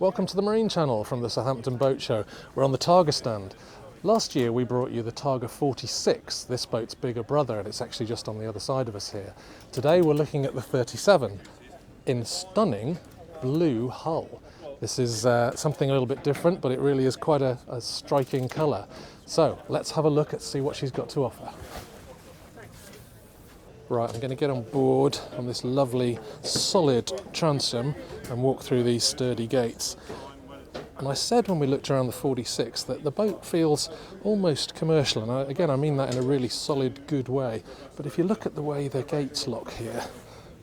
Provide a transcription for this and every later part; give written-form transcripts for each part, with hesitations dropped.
Welcome to the Marine Channel from the Southampton Boat Show. We're on the Targa stand. Last year we brought you the Targa 46, this boat's bigger brother, and it's actually just on the other side of us here. Today we're looking at the 37 in stunning blue hull. This is something a little bit different, but it really is quite a striking colour. So let's have a look and see what she's got to offer. Right, I'm going to get on board on this lovely solid transom and walk through these sturdy gates. And I said when we looked around the 46 that the boat feels almost commercial, and again I mean that in a really solid, good way. But if you look at the way the gates lock here,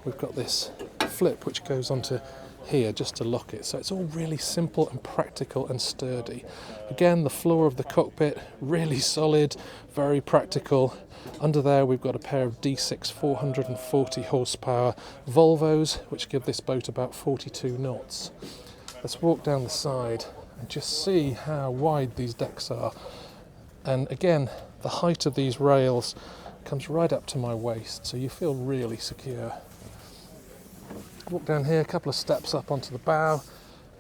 we've got this flip which goes onto here just to lock it. So it's all really simple and practical and sturdy. Again, the floor of the cockpit, really solid, very practical. Under there we've got a pair of D6 440 horsepower Volvos, which give this boat about 42 knots. Let's walk down the side and just see how wide these decks are. And again, the height of these rails comes right up to my waist, so you feel really secure. Walk down here, a couple of steps up onto the bow.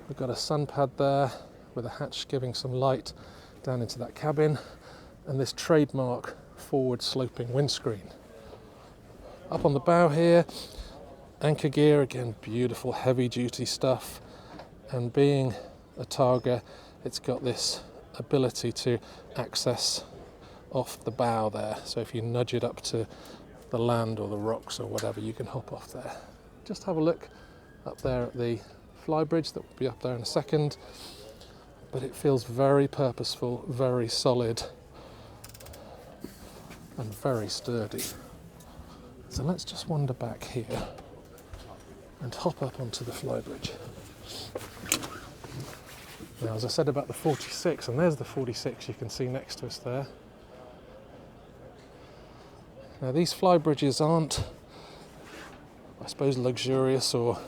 We've got a sun pad there with a hatch giving some light down into that cabin, and this trademark forward sloping windscreen. Up on the bow here, anchor gear, again beautiful heavy duty stuff, and being a Targa, it's got this ability to access off the bow there, so if you nudge it up to the land or the rocks or whatever, you can hop off there. Just have a look up there at the flybridge, that will be up there in a second, but it feels very purposeful, very solid and very sturdy. So let's just wander back here and hop up onto the flybridge. Now, as I said about the 46, and there's the 46 you can see next to us there. Now these flybridges aren't, I suppose, luxurious, or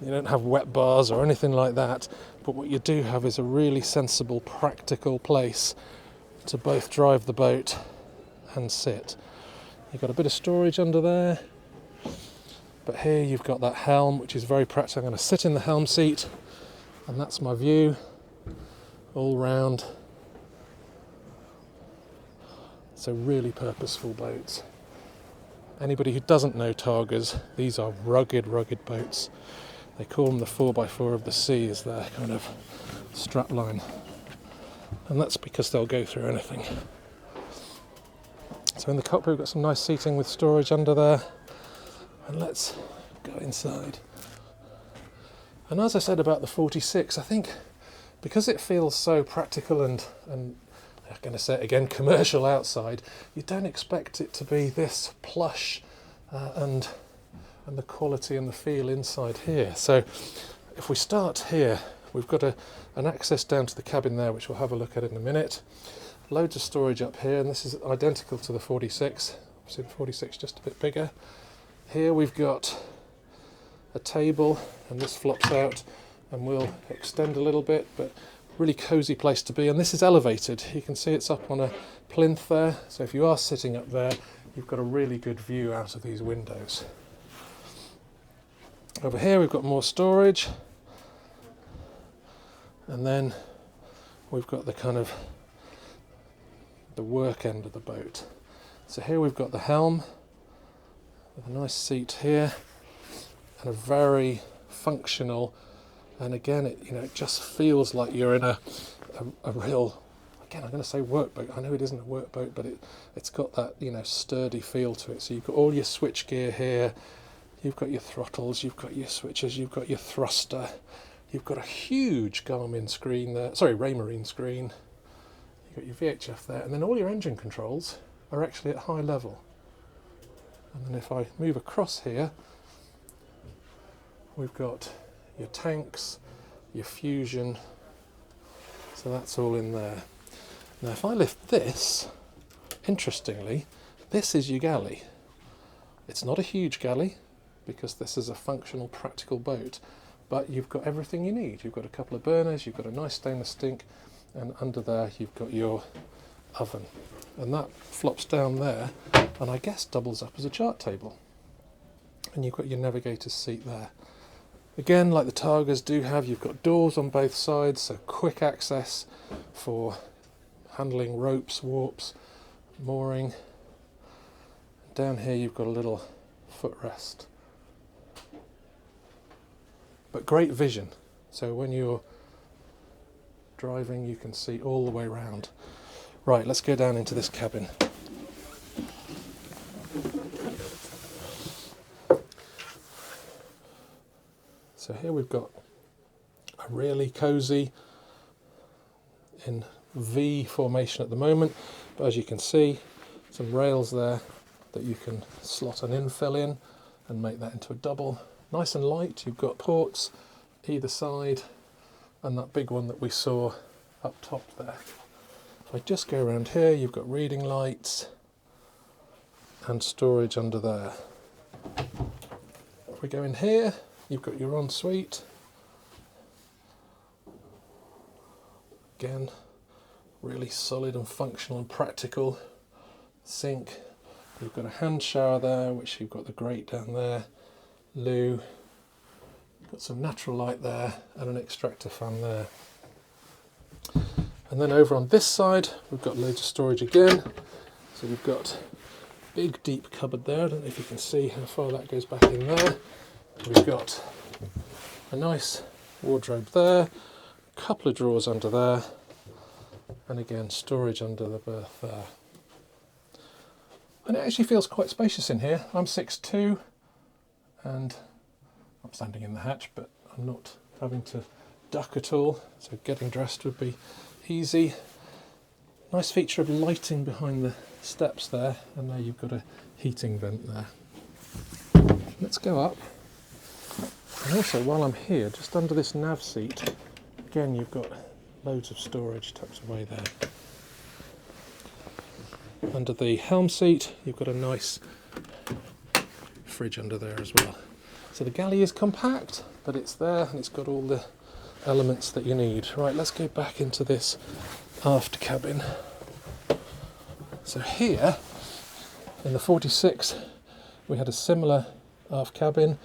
you don't have wet bars or anything like that, but what you do have is a really sensible, practical place to both drive the boat and sit. You've got a bit of storage under there, but here you've got that helm, which is very practical. I'm going to sit in the helm seat, and that's my view all round. So really purposeful boats. Anybody who doesn't know Targas, these are rugged boats. They call them the 4x4 of the sea, is their kind of strapline. And that's because they'll go through anything. So in the cockpit we've got some nice seating with storage under there. And let's go inside. And as I said about the 46, I think because it feels so practical and I'm going to say it again, commercial outside, you don't expect it to be this plush and the quality and the feel inside here. So if we start here, we've got an access down to the cabin there, which we'll have a look at in a minute. Loads of storage up here, and this is identical to the 46. Obviously the 46 just a bit bigger. Here we've got a table, and this flops out and will extend a little bit, but really cosy place to be. And this is elevated. You can see it's up on a plinth there, so if you are sitting up there, you've got a really good view out of these windows. Over here we've got more storage, and then we've got the kind of the work end of the boat. So here we've got the helm with a nice seat here and a very functional, and again it just feels like you're in a real, again I'm going to say workboat. I know it isn't a workboat, but it's got that sturdy feel to it. So you've got all your switch gear here, you've got your throttles, you've got your switches, you've got your thruster, you've got a huge Garmin screen there, sorry, Raymarine screen. You've got your VHF there, and then all your engine controls are actually at high level. And then if I move across here, we've got your tanks, your fusion, so that's all in there. Now if I lift this, interestingly, this is your galley. It's not a huge galley because this is a functional, practical boat, but you've got everything you need. You've got a couple of burners, you've got a nice stainless stink, and under there you've got your oven, and that flops down there and I guess doubles up as a chart table, and you've got your navigator's seat there. Again, like the Targas do have, you've got doors on both sides, so quick access for handling ropes, warps, mooring. Down here you've got a little footrest. But great vision, so when you're driving you can see all the way around. Right, let's go down into this cabin. So here we've got a really cosy in V formation at the moment, but as you can see, some rails there that you can slot an infill in and make that into a double. Nice and light. You've got ports either side and that big one that we saw up top there. If I just go around here, you've got reading lights and storage under there. If we go in here, you've got your ensuite. Again, really solid and functional and practical. Sink. You've got a hand shower there, which you've got the grate down there. Loo. Got some natural light there and an extractor fan there. And then over on this side, we've got loads of storage again. So we've got a big deep cupboard there. I don't know if you can see how far that goes back in there. We've got a nice wardrobe there, a couple of drawers under there, and again storage under the berth there. And it actually feels quite spacious in here. I'm 6'2", and I'm standing in the hatch, but I'm not having to duck at all, so getting dressed would be easy. Nice feature of lighting behind the steps there, and there you've got a heating vent there. Let's go up. And also, while I'm here, just under this nav seat, again you've got loads of storage tucked away there. Under the helm seat, you've got a nice fridge under there as well. So the galley is compact, but it's there and it's got all the elements that you need. Right, let's go back into this aft cabin. So here, in the 46, we had a similar aft cabin.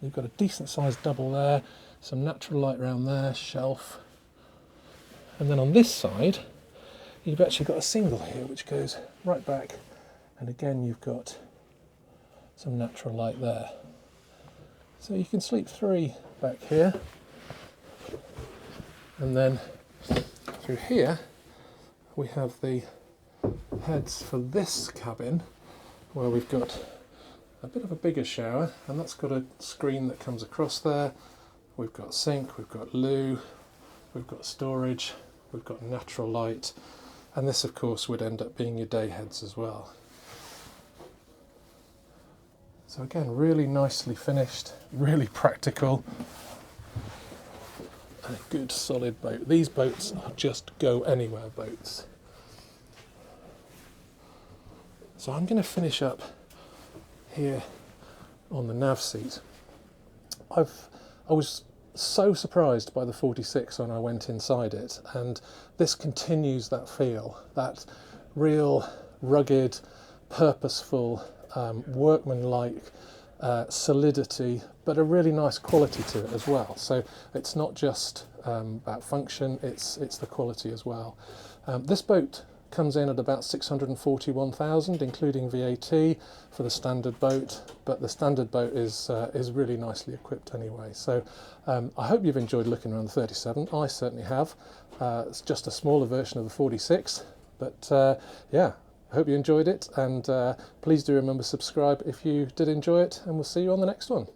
You've got a decent sized double there, some natural light around there, shelf. And then on this side, you've actually got a single here which goes right back, and again you've got some natural light there. So you can sleep 3 back here, and then through here we have the heads for this cabin where we've got a bit of a bigger shower, and that's got a screen that comes across there. We've got sink, we've got loo, we've got storage, we've got natural light, and this of course would end up being your day heads as well. So again, really nicely finished, really practical, and a good solid boat. These boats are just go anywhere boats. So I'm going to finish up here on the nav seat. I was so surprised by the 46 when I went inside it, and this continues that feel, that real rugged, purposeful, workmanlike solidity, but a really nice quality to it as well. So it's not just about function, it's the quality as well. This boat comes in at about 641,000, including VAT for the standard boat, but the standard boat is really nicely equipped anyway. So I hope you've enjoyed looking around the 37. I certainly have. It's just a smaller version of the 46, but yeah, I hope you enjoyed it, and please do remember to subscribe if you did enjoy it, and we'll see you on the next one.